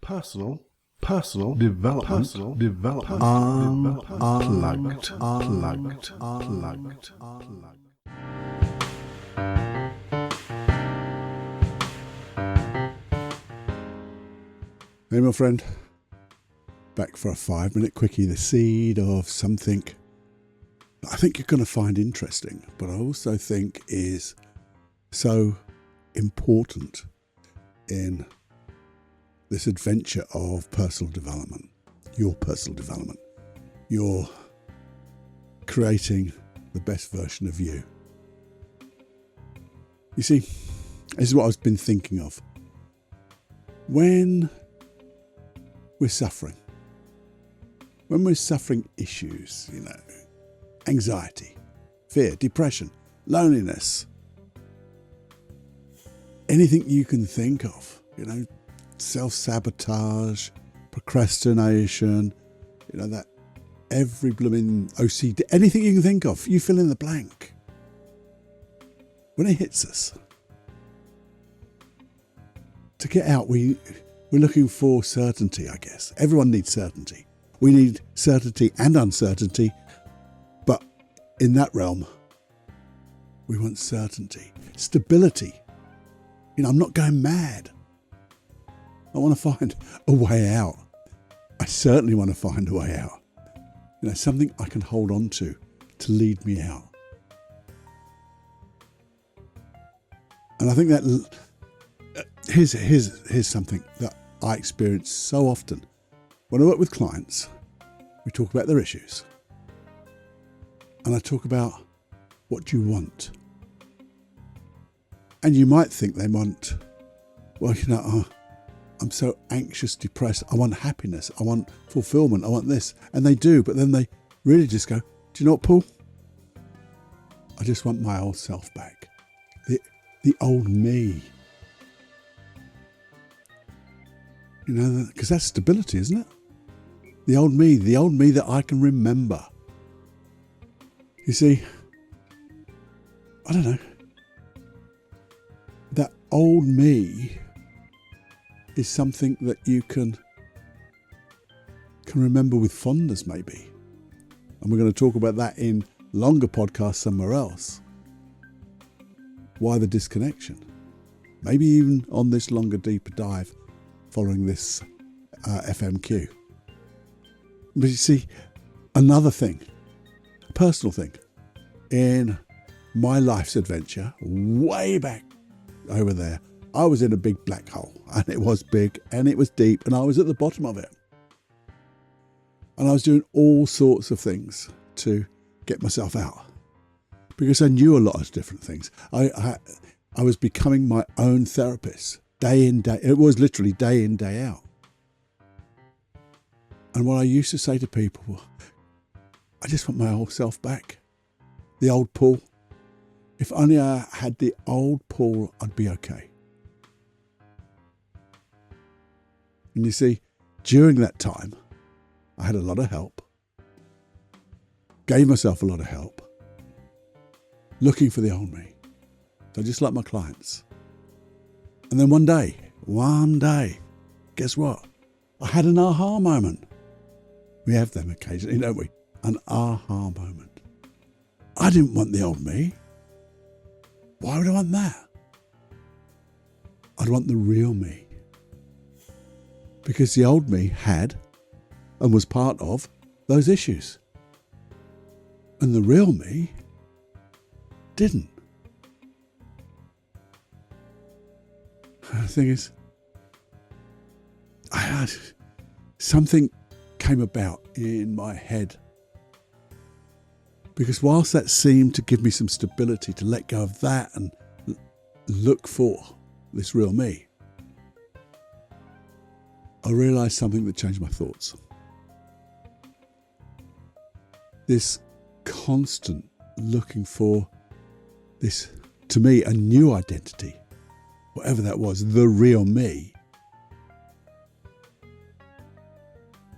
personal development, unplugged. Hey, my friend, back for a 5-minute quickie, the seed of something I think you're going to find interesting, but I also think is so important in this adventure of personal development, your personal development. You're creating the best version of you. You see, this is what I've been thinking of. When we're suffering issues, anxiety, fear, depression, loneliness, anything you can think of, self-sabotage, procrastination, that every blooming OCD, anything you can think of, you fill in the blank. When it hits us, to get out, we're looking for certainty, I guess. Everyone needs certainty. We need certainty and uncertainty, but in that realm, we want certainty, stability. I'm not going mad. I want to find a way out. I certainly want to find a way out. Something I can hold on to lead me out. And I think that here's something that I experience so often. When I work with clients, we talk about their issues. And I talk about what you want. And you might think they want, I'm so anxious, depressed. I want happiness. I want fulfillment. I want this. And they do. But then they really just go, do you know what, Paul? I just want my old self back. The old me. Because that's stability, isn't it? The old me that I can remember. You see, I don't know. That old me is something that you can remember with fondness, maybe. And we're going to talk about that in longer podcasts somewhere else. Why the disconnection? Maybe even on this longer, deeper dive following this FMQ. But you see, another thing, a personal thing, in my life's adventure, way back over there, I was in a big black hole, and it was big and it was deep, and I was at the bottom of it. And I was doing all sorts of things to get myself out because I knew a lot of different things. I was becoming my own therapist day in, day. It was literally day in, day out. And what I used to say to people, I just want my old self back. The old Paul. If only I had the old Paul, I'd be okay. And you see, during that time, I had a lot of help. Gave myself a lot of help. Looking for the old me. So just like my clients. And then one day, guess what? I had an aha moment. We have them occasionally, don't we? An aha moment. I didn't want the old me. Why would I want that? I'd want the real me. Because the old me had and was part of those issues. And the real me didn't. The thing is, something came about in my head. Because whilst that seemed to give me some stability to let go of that and look for this real me, I realised something that changed my thoughts. This constant looking for this, to me, a new identity, whatever that was, the real me.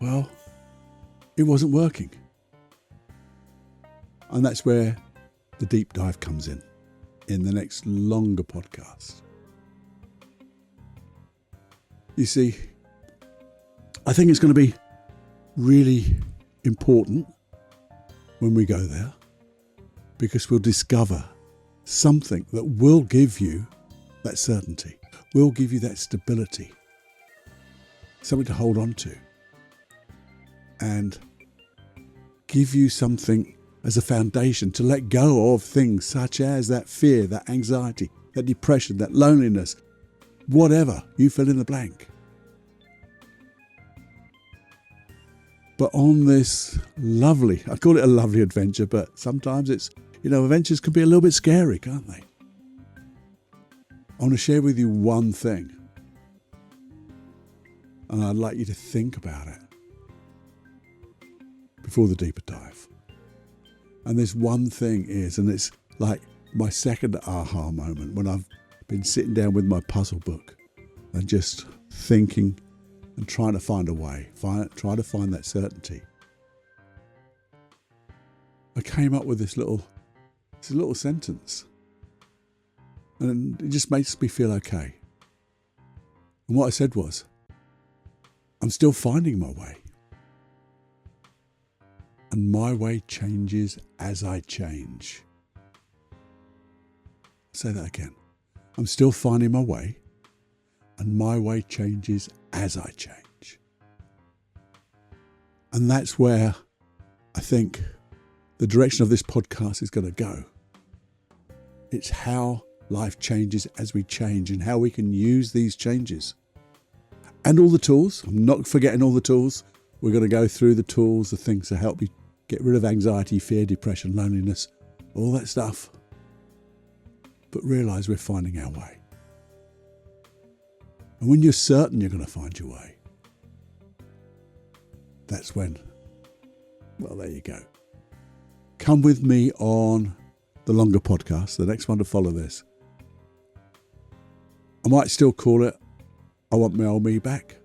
Well, it wasn't working. And that's where the deep dive comes in the next longer podcast. You see, I think it's going to be really important when we go there, because we'll discover something that will give you that certainty, will give you that stability, something to hold on to, and give you something as a foundation to let go of things such as that fear, that anxiety, that depression, that loneliness, whatever, you fill in the blank. But on this lovely, I call it a lovely adventure, but sometimes it's, adventures can be a little bit scary, can't they? I want to share with you one thing, and I'd like you to think about it before the deeper dive. And this one thing is, and it's like my second aha moment when I've been sitting down with my puzzle book and just thinking and trying to find a way, try to find that certainty. I came up with this little sentence, and it just makes me feel okay. And what I said was, I'm still finding my way. And my way changes as I change. I'll say that again. I'm still finding my way, and my way changes as I change. And that's where I think the direction of this podcast is going to go. It's how life changes as we change, and how we can use these changes. And all the tools. I'm not forgetting all the tools. We're going to go through the tools, the things to help you get rid of anxiety, fear, depression, loneliness, all that stuff. But realise we're finding our way. And when you're certain you're going to find your way, that's when, well, there you go. Come with me on the longer podcast, the next one to follow this. I might still call it, I Want My Old Me Back.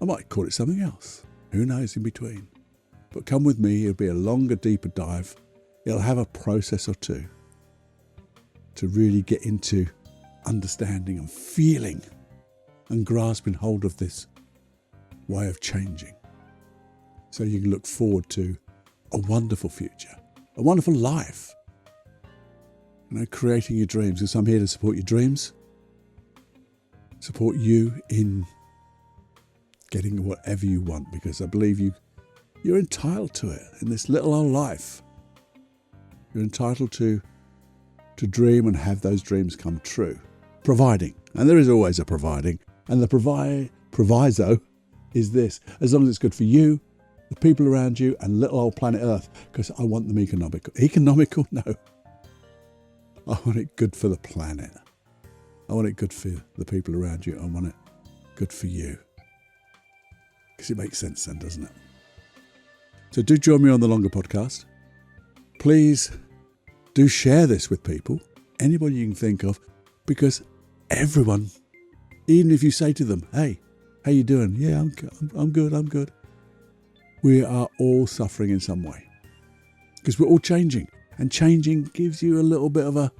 I might call it something else. Who knows in between? But come with me, it'll be a longer, deeper dive. It'll have a process or two to really get into understanding and feeling and grasping hold of this way of changing. So you can look forward to a wonderful future, a wonderful life. Creating your dreams, because I'm here to support your dreams, support you in getting whatever you want, because I believe you're entitled to it in this little old life. You're entitled to dream and have those dreams come true. Providing, and there is always a providing, and the proviso is this: as long as it's good for you, the people around you, and little old planet Earth, because I want them economical. Economical? No. I want it good for the planet. I want it good for the people around you. I want it good for you. Because it makes sense then, doesn't it? So do join me on the longer podcast. Please do share this with people, anybody you can think of, because everyone, even if you say to them, hey, how you doing? Yeah, I'm good. We are all suffering in some way, because we're all changing, and changing gives you a little bit of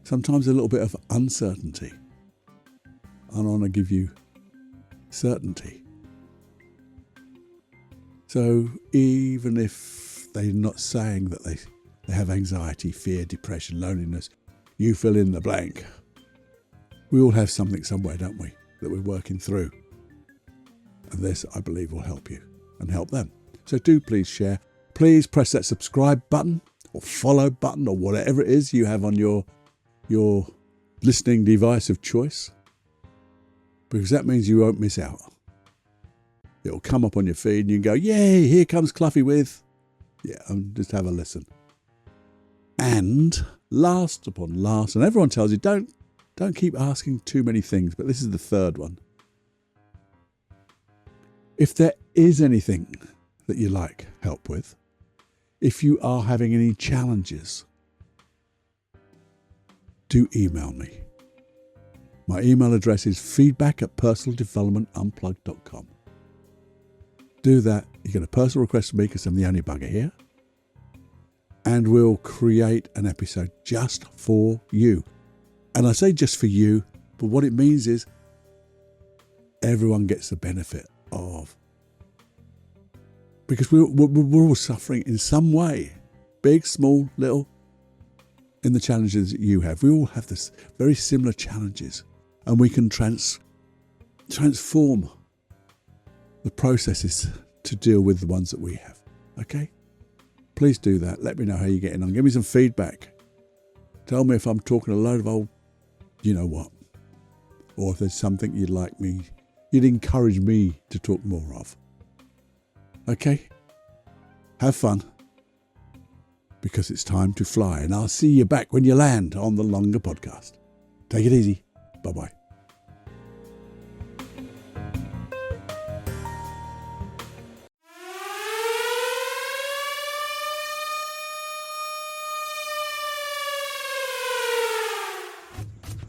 sometimes a little bit of uncertainty. I want to give you certainty. So even if they're not saying that they have anxiety, fear, depression, loneliness, you fill in the blank. We all have something somewhere, don't we, that we're working through. And this, I believe, will help you and help them. So do please share. Please press that subscribe button or follow button or whatever it is you have on your listening device of choice, because that means you won't miss out. It'll come up on your feed and you can go, yay, here comes Cluffy with, and just have a listen. And last upon last, and everyone tells you, don't keep asking too many things, but this is the third one. If there is anything that you like help with, if you are having any challenges, do email me. My email address is feedback@personaldevelopmentunplugged.com. Do that. You get a personal request from me because I'm the only bugger here. And we'll create an episode just for you. And I say just for you, but what it means is everyone gets the benefit of. Because we're all suffering in some way, big, small, little, in the challenges that you have. We all have this very similar challenges, and we can transform the processes to deal with the ones that we have. Okay? Please do that. Let me know how you're getting on. Give me some feedback. Tell me if I'm talking a load of old, you know what, or if there's something you'd encourage me to talk more of. Okay? Have fun, because it's time to fly, and I'll see you back when you land on the longer podcast. Take it easy. Bye-bye.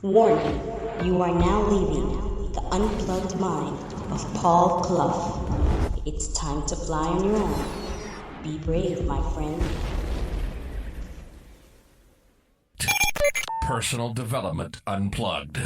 Warning, you are now leaving the unplugged mind of Paul Clough. It's time to fly on your own. Be brave, my friend. Personal Development Unplugged.